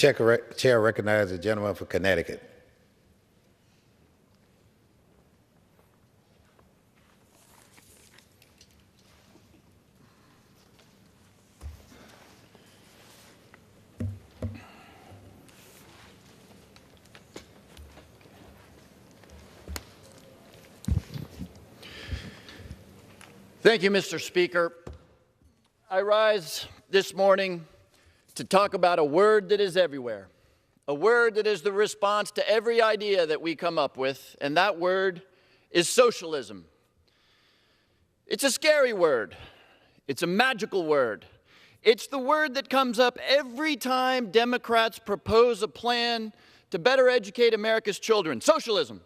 Chair recognizes the gentleman for Connecticut. Thank you, Mr. Speaker. I rise this morning to talk about a word that is everywhere, a word that is the response to every idea that we come up with, and that word is socialism. It's a scary word. It's a magical word. It's the word that comes up every time Democrats propose a plan to better educate America's children. Socialism.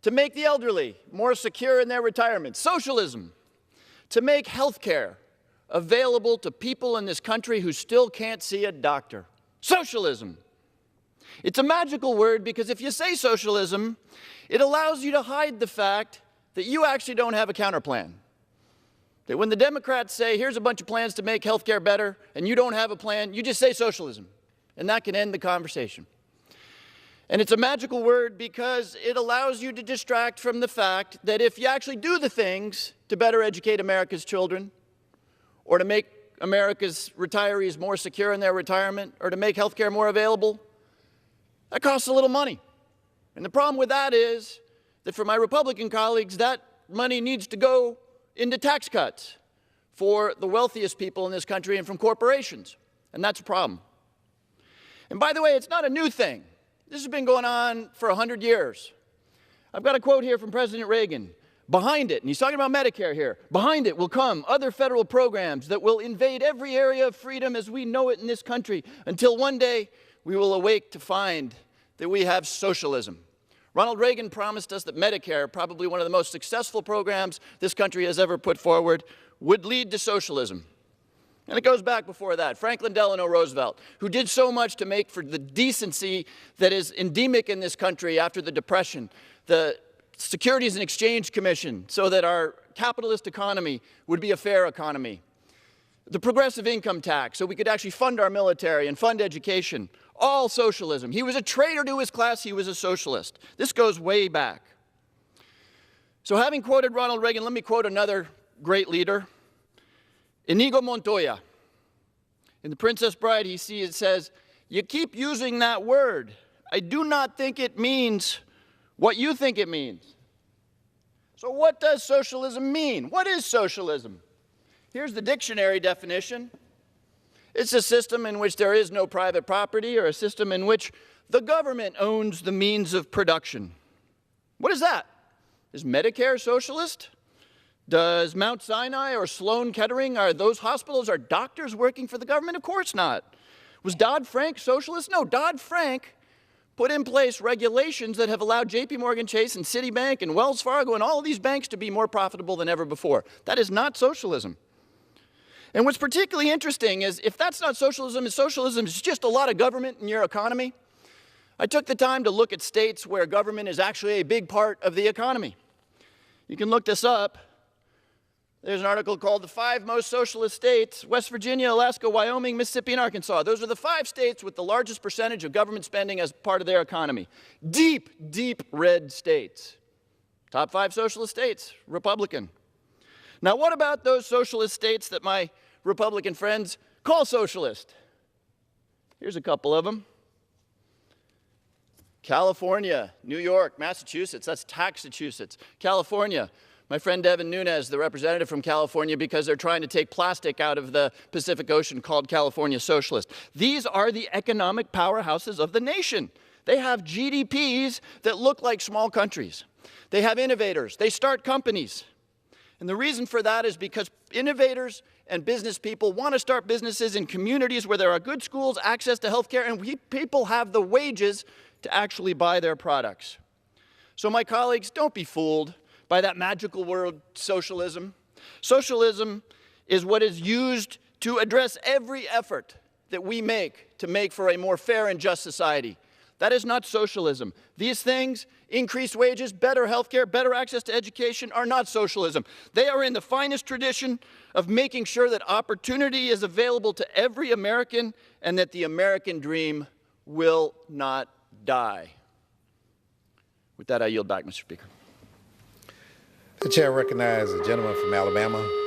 To make the elderly more secure in their retirement. Socialism. To make health care available to people in this country who still can't see a doctor. Socialism. It's a magical word because if you say socialism, it allows you to hide the fact that you actually don't have a counterplan. That when the Democrats say, here's a bunch of plans to make health care better, and you don't have a plan, you just say socialism, and that can end the conversation. And it's a magical word because it allows you to distract from the fact that if you actually do the things to better educate America's children, or to make America's retirees more secure in their retirement, or to make health care more available, that costs a little money. And the problem with that is that for my Republican colleagues, that money needs to go into tax cuts for the wealthiest people in this country and from corporations. And that's a problem. And by the way, it's not a new thing. This has been going on for 100 years. I've got a quote here from President Reagan. Behind it, and he's talking about Medicare here, behind it will come other federal programs that will invade every area of freedom as we know it in this country until one day we will awake to find that we have socialism. Ronald Reagan promised us that Medicare, probably one of the most successful programs this country has ever put forward, would lead to socialism. And it goes back before that. Franklin Delano Roosevelt, who did so much to make for the decency that is endemic in this country after the Depression, the Securities and Exchange Commission, so that our capitalist economy would be a fair economy. The progressive income tax, so we could actually fund our military and fund education. All socialism. He was a traitor to his class. He was a socialist. This goes way back. So having quoted Ronald Reagan, let me quote another great leader, Inigo Montoya. In The Princess Bride, it says, "You keep using that word. I do not think it means what you think it means." So what does socialism mean? What is socialism? Here's the dictionary definition. It's a system in which there is no private property or a system in which the government owns the means of production. What is that? Is Medicare socialist? Does Mount Sinai or Sloan Kettering, are those hospitals, are doctors working for the government? Of course not. Was Dodd-Frank socialist? No, Dodd-Frank put in place regulations that have allowed J.P. Morgan Chase and Citibank and Wells Fargo and all of these banks to be more profitable than ever before. That is not socialism. And what's particularly interesting is if that's not socialism, socialism is just a lot of government in your economy. I took the time to look at states where government is actually a big part of the economy. You can look this up. There's an article called The 5 Most Socialist States, West Virginia, Alaska, Wyoming, Mississippi, and Arkansas. Those are the 5 states with the largest percentage of government spending as part of their economy. Deep, deep red states. Top 5 socialist states, Republican. Now, what about those socialist states that my Republican friends call socialist? Here's a couple of them. California, New York, Massachusetts, that's Taxachusetts. California. My friend Devin Nunes, the representative from California, because they're trying to take plastic out of the Pacific Ocean, called California socialist. These are the economic powerhouses of the nation. They have GDPs that look like small countries. They have innovators. They start companies. And the reason for that is because innovators and business people want to start businesses in communities where there are good schools, access to health care, and people have the wages to actually buy their products. So my colleagues, don't be fooled by that magical word socialism. Socialism is what is used to address every effort that we make to make for a more fair and just society. That is not socialism. These things, increased wages, better health care, better access to education, are not socialism. They are in the finest tradition of making sure that opportunity is available to every American and that the American dream will not die. With that, I yield back, Mr. Speaker. The chair recognizes the gentleman from Alabama.